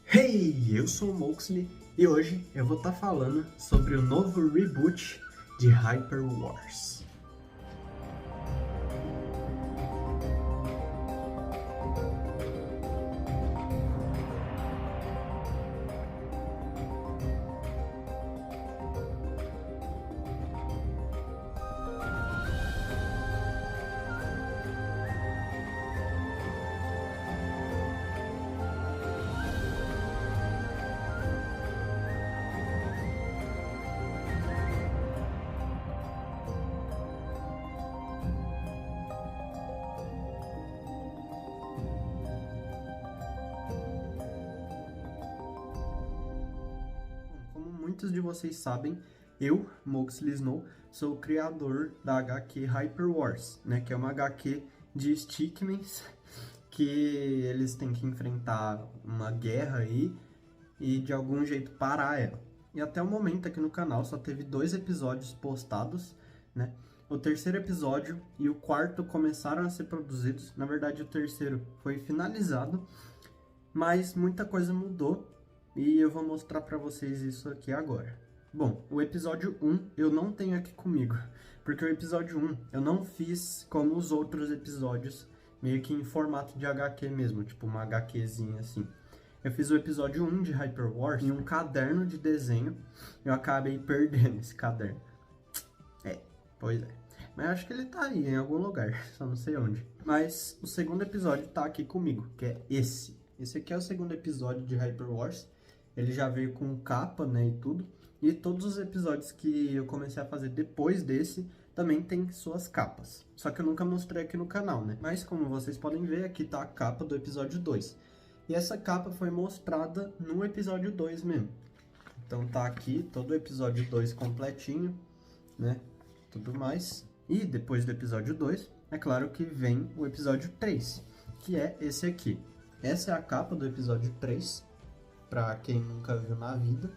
Hey, eu sou o Moxley e hoje eu vou estar falando sobre o novo reboot de Hyper Wars. Como muitos de vocês sabem, eu, Moxley Snow, sou o criador da HQ Hyper Wars, né, que é uma HQ de stickmans que eles têm que enfrentar uma guerra aí e de algum jeito parar ela. E até o momento aqui no canal só teve 2 episódios postados, né? O terceiro episódio e o quarto começaram a ser produzidos. Na verdade, o terceiro foi finalizado, mas muita coisa mudou e eu vou mostrar pra vocês isso aqui agora. Bom, o episódio 1 eu não tenho aqui comigo, porque o episódio 1 eu não fiz como os outros episódios, meio que em formato de HQ mesmo, tipo uma HQzinha assim. Eu fiz o episódio 1 de Hyper Wars em um caderno de desenho, eu acabei perdendo esse caderno. Pois é. Mas acho que ele tá aí em algum lugar, só não sei onde. Mas o segundo episódio tá aqui comigo, que é esse. Esse aqui é o segundo episódio de Hyper Wars. Ele já veio com capa, né, e tudo. E todos os episódios que eu comecei a fazer depois desse também tem suas capas. Só que eu nunca mostrei aqui no canal, né? Mas como vocês podem ver, aqui tá a capa do episódio 2. E essa capa foi mostrada no episódio 2 mesmo. Então tá aqui todo o episódio 2 completinho, né? Tudo mais. E depois do episódio 2, é claro que vem o episódio 3, que é esse aqui. Essa é a capa do episódio 3, pra quem nunca viu na vida,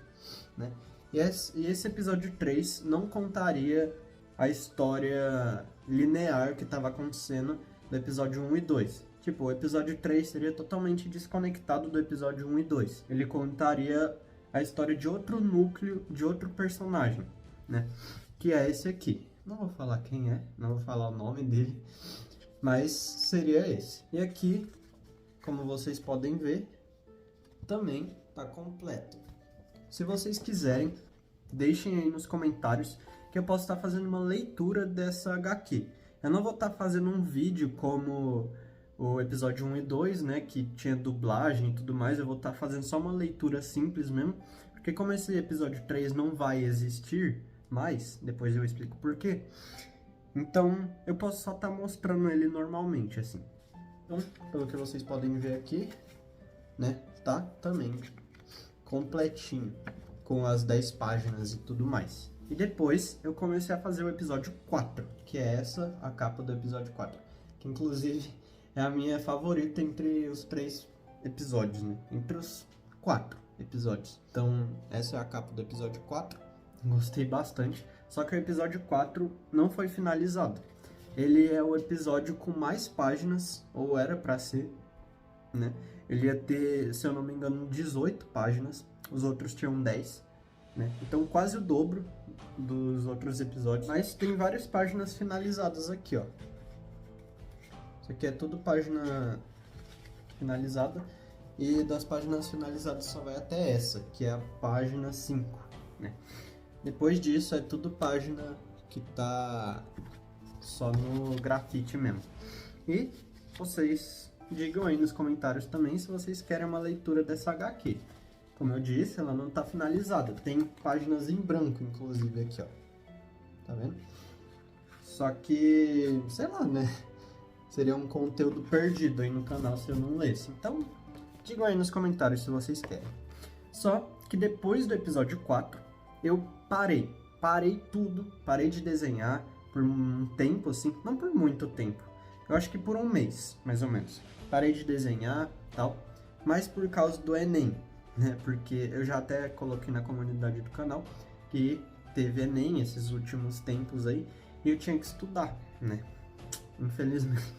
né? E esse episódio 3 não contaria a história linear que estava acontecendo do episódio 1 e 2. Tipo, o episódio 3 seria totalmente desconectado do episódio 1 e 2. Ele contaria a história de outro núcleo, de outro personagem, né? Que é esse aqui. Não vou falar quem é, não vou falar o nome dele, mas seria esse. E aqui, como vocês podem ver, também tá completo. Se vocês quiserem, deixem aí nos comentários que eu posso estar fazendo uma leitura dessa HQ. Eu não vou estar fazendo um vídeo como o episódio 1 e 2, né, que tinha dublagem e tudo mais. Eu vou estar fazendo só uma leitura simples mesmo, porque como esse episódio 3 não vai existir mais, depois eu explico por quê. Então, eu posso só estar mostrando ele normalmente, assim. Então, pelo que vocês podem ver aqui, né, tá também completinho, com as 10 páginas e tudo mais. E depois eu comecei a fazer o episódio 4, que é essa, a capa do episódio 4, que inclusive é a minha favorita entre os 3 episódios, né? Entre os 4 episódios. Então, essa é a capa do episódio 4. Gostei bastante. Só que o episódio 4 não foi finalizado. Ele é o episódio com mais páginas, ou era pra ser, né? Ele ia ter, se eu não me engano, 18 páginas. Os outros tinham 10, né? Então quase o dobro dos outros episódios. Mas tem várias páginas finalizadas aqui, ó. Isso aqui é tudo página finalizada. E das páginas finalizadas só vai até essa, que é a página 5, né? Depois disso é tudo página que tá só no grafite mesmo. E vocês digam aí nos comentários também se vocês querem uma leitura dessa HQ. Como eu disse, ela não tá finalizada. Tem páginas em branco, inclusive, aqui, ó. Tá vendo? Só que, sei lá, né? Seria um conteúdo perdido aí no canal se eu não lesse. Então, digam aí nos comentários se vocês querem. Só que depois do episódio 4, eu parei tudo, parei de desenhar por um tempo, assim, não por muito tempo, eu acho que por um mês, mais ou menos, parei de desenhar, tal, mas por causa do Enem, né, porque eu já até coloquei na comunidade do canal que teve Enem esses últimos tempos aí, e eu tinha que estudar, né, infelizmente,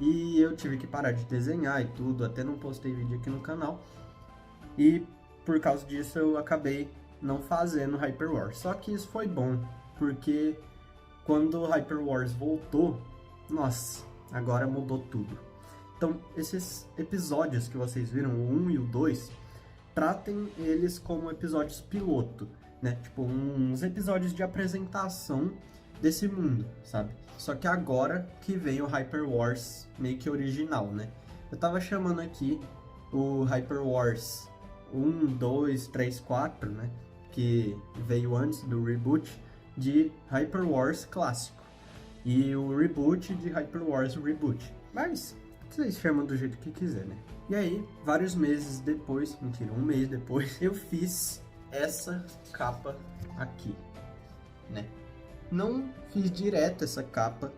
e eu tive que parar de desenhar e tudo, até não postei vídeo aqui no canal, E por causa disso eu acabei não fazendo Hyper Wars. Só que isso foi bom, porque quando o Hyper Wars voltou, nossa, agora mudou tudo. Então, esses episódios que vocês viram, o 1 e o 2, tratem eles como episódios piloto, né? Tipo, uns episódios de apresentação desse mundo, sabe? Só que agora que vem o Hyper Wars meio que original, né? Eu tava chamando aqui o Hyper Wars 1, 2, 3, 4, né? Que veio antes do reboot, de Hyper Wars clássico. E o reboot de Hyper Wars Reboot. Mas vocês chamam do jeito que quiser, né? E aí, vários meses depois, mentira, um mês depois, eu fiz essa capa aqui, né? Não fiz direto essa capa,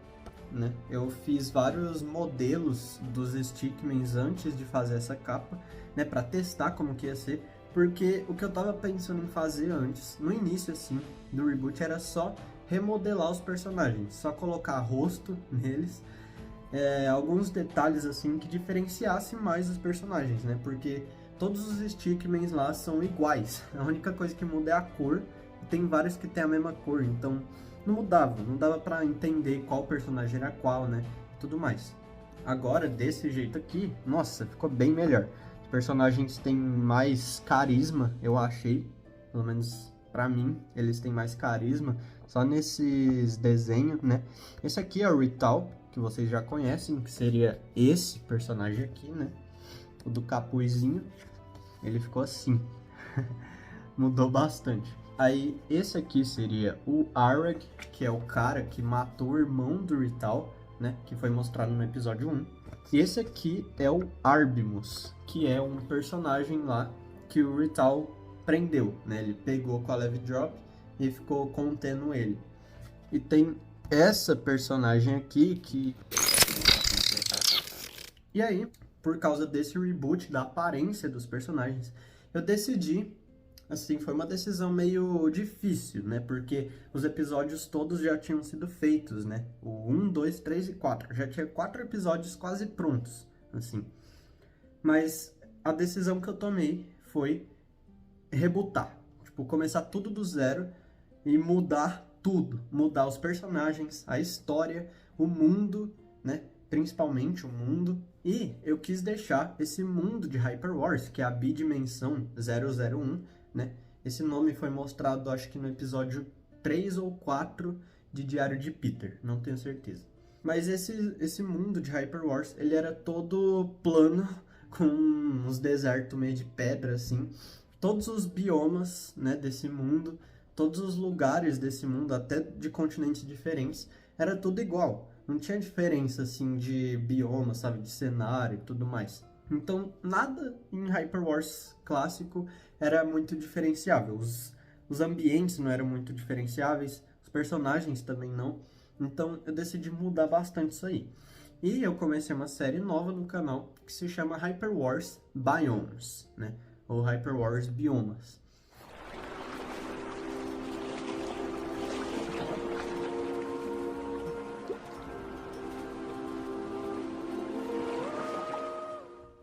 né? Eu fiz vários modelos dos Stickmans antes de fazer essa capa, né? Pra testar como que ia ser, porque o que eu tava pensando em fazer antes, no início assim, do reboot, era só remodelar os personagens, só colocar rosto neles, alguns detalhes assim que diferenciassem mais os personagens, né? Porque todos os Stickmans lá são iguais, a única coisa que muda é a cor, e tem vários que tem a mesma cor, então não dava pra entender qual personagem era qual, né? Tudo mais. Agora, desse jeito aqui, nossa, ficou bem melhor. Os personagens têm mais carisma, eu achei, pelo menos pra mim, eles têm mais carisma, só nesses desenhos, né? Esse aqui é o Rital, que vocês já conhecem, que seria esse personagem aqui, né? O do capuzinho, ele ficou assim, mudou bastante. Aí, esse aqui seria o Arag, que é o cara que matou o irmão do Rital, né? Que foi mostrado no episódio 1. E esse aqui é o Arbimus, que é um personagem lá que o Rital prendeu, né? Ele pegou com a Leve Drop e ficou contendo ele. E tem essa personagem aqui que... E aí, por causa desse reboot, da aparência dos personagens, eu decidi... Assim, foi uma decisão meio difícil, né? Porque os episódios todos já tinham sido feitos, né? O 1, 2, 3 e 4. Já tinha 4 episódios quase prontos, assim. Mas a decisão que eu tomei foi rebootar. Tipo, começar tudo do zero e mudar tudo. Mudar os personagens, a história, o mundo, né? Principalmente o mundo. E eu quis deixar esse mundo de Hyper Wars, que é a Bidimensão 001, né? Esse nome foi mostrado, acho que no episódio 3 ou 4 de Diário de Peter, não tenho certeza. Mas esse mundo de Hyper Wars, ele era todo plano, com uns desertos meio de pedra, assim. Todos os biomas, né, desse mundo, todos os lugares desse mundo, até de continentes diferentes, era tudo igual. Não tinha diferença, assim, de bioma, sabe, de cenário e tudo mais. Então, nada em Hyper Wars clássico era muito diferenciável. Os ambientes não eram muito diferenciáveis, os personagens também não. Então, eu decidi mudar bastante isso aí. E eu comecei uma série nova no canal que se chama Hyper Wars Biomes, né? Ou Hyper Wars Biomas.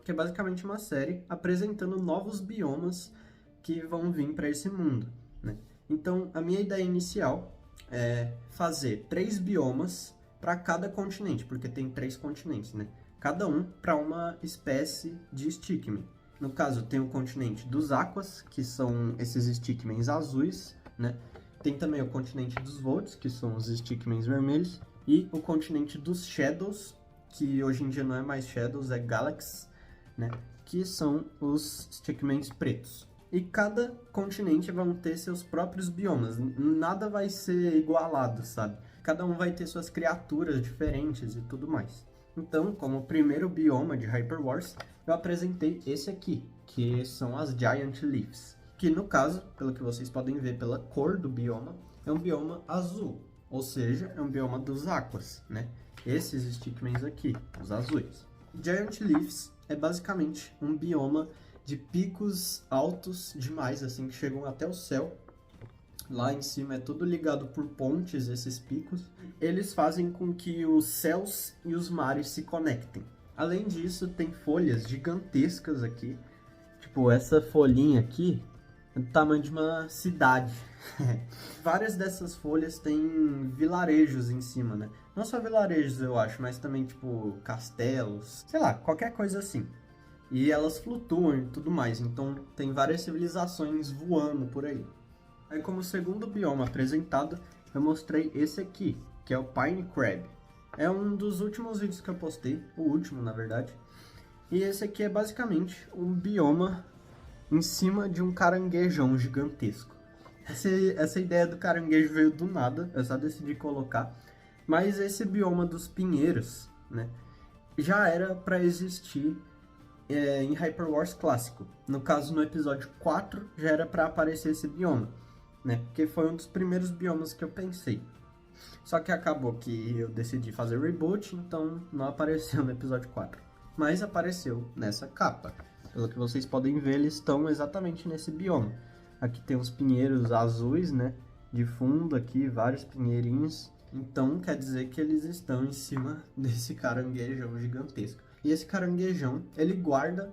Que é basicamente uma série apresentando novos biomas que vão vir para esse mundo, né? Então, a minha ideia inicial é fazer 3 biomas para cada continente, porque tem 3 continentes, né? Cada um para uma espécie de Stickman. No caso, tem o continente dos Aquas, que são esses Stickmans azuis, né? Tem também o continente dos Volts, que são os Stickmans vermelhos, e o continente dos Shadows, que hoje em dia não é mais Shadows, é Galaxy, né? Que são os Stickmans pretos. E cada continente vão ter seus próprios biomas, nada vai ser igualado, sabe? Cada um vai ter suas criaturas diferentes e tudo mais. Então, como primeiro bioma de Hyper Wars, eu apresentei esse aqui, que são as Giant Leaves. Que no caso, pelo que vocês podem ver pela cor do bioma, é um bioma azul, ou seja, é um bioma dos Aquas, né? Esses Stickmans aqui, os azuis. Giant Leaves é basicamente um bioma de picos altos demais, assim, que chegam até o céu. Lá em cima é tudo ligado por pontes, esses picos. Eles fazem com que os céus e os mares se conectem. Além disso, tem folhas gigantescas aqui, Tipo, essa folhinha aqui é do tamanho de uma cidade. Várias dessas folhas têm vilarejos em cima, né? Não só vilarejos, eu acho, mas também, tipo, castelos, sei lá, qualquer coisa assim. E elas flutuam e tudo mais, então tem várias civilizações voando por aí. Aí, como segundo bioma apresentado, eu mostrei esse aqui, que é o Pine Crab. É um dos últimos vídeos que eu postei, o último, na verdade. E esse aqui é basicamente um bioma em cima de um caranguejão gigantesco. Essa ideia do caranguejo veio do nada, eu só decidi colocar. Mas esse bioma dos pinheiros, né, já era para existir em Hyper Wars clássico. No caso, no episódio 4, já era para aparecer esse bioma, né, porque foi um dos primeiros biomas que eu pensei. Só que acabou que eu decidi fazer reboot, então não apareceu no episódio 4. Mas apareceu nessa capa. Pelo que vocês podem ver, eles estão exatamente nesse bioma. Aqui tem uns pinheiros azuis, né? De fundo aqui, vários pinheirinhos. Então quer dizer que eles estão em cima desse caranguejão gigantesco. E esse caranguejão, ele guarda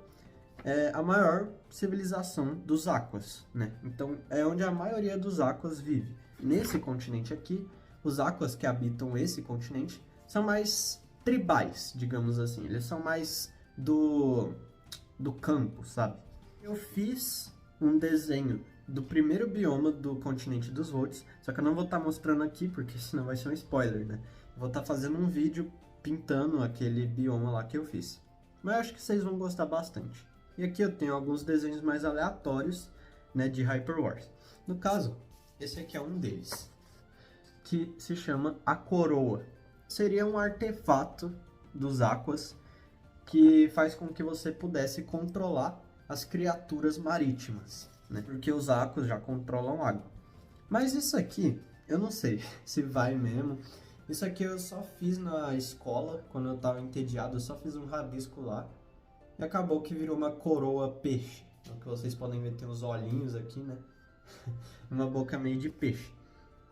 a maior civilização dos Aquas, né? Então é onde a maioria dos Aquas vive. Nesse continente aqui, os Aquas que habitam esse continente são mais tribais, digamos assim. Eles são mais do campo, sabe? Eu fiz um desenho do primeiro bioma do continente dos Volts, só que eu não vou estar mostrando aqui, porque senão vai ser um spoiler, né? Eu vou estar fazendo um vídeo pintando aquele bioma lá que eu fiz. Mas eu acho que vocês vão gostar bastante. E aqui eu tenho alguns desenhos mais aleatórios, né, de Hyper Wars. No caso, esse aqui é um deles, que se chama a Coroa. Seria um artefato dos Aquas que faz com que você pudesse controlar as criaturas marítimas, né? Porque os Aquas já controlam água. Mas isso aqui, eu não sei se vai mesmo. Isso aqui eu só fiz na escola, quando eu tava entediado, eu só fiz um rabisco lá. E acabou que virou uma coroa peixe. O que vocês podem ver, tem os olhinhos aqui, né? Uma boca meio de peixe.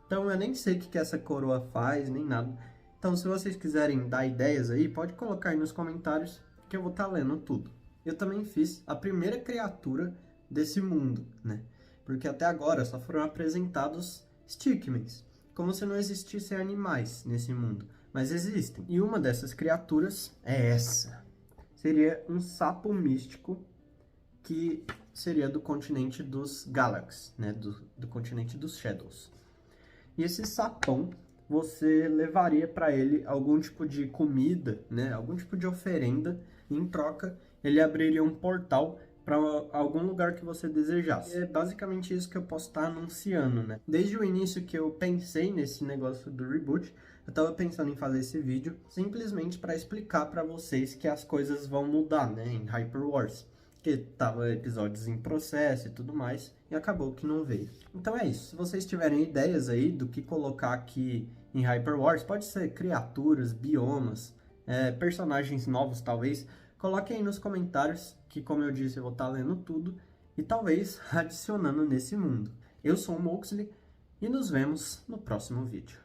Então eu nem sei o que essa coroa faz, nem nada. Então se vocês quiserem dar ideias aí, pode colocar aí nos comentários, que eu vou estar lendo tudo. Eu também fiz a primeira criatura desse mundo, né? Porque até agora só foram apresentados Stickmans, como se não existissem animais nesse mundo. Mas existem. E uma dessas criaturas é essa. Seria um sapo místico que seria do continente dos Galax, né? Do continente dos Shadows. E esse sapão, você levaria para ele algum tipo de comida, né? Algum tipo de oferenda. E em troca, ele abriria um portal para algum lugar que você desejasse. É basicamente isso que eu posso estar anunciando, né? Desde o início que eu pensei nesse negócio do reboot, eu estava pensando em fazer esse vídeo simplesmente para explicar para vocês que as coisas vão mudar, né? Em Hyper Wars. Que tava episódios em processo e tudo mais, e acabou que não veio. Então é isso. Se vocês tiverem ideias aí do que colocar aqui em Hyper Wars, pode ser criaturas, biomas, personagens novos talvez, coloquem aí nos comentários, que como eu disse, eu vou estar lendo tudo, e talvez adicionando nesse mundo. Eu sou o Moxley, e nos vemos no próximo vídeo.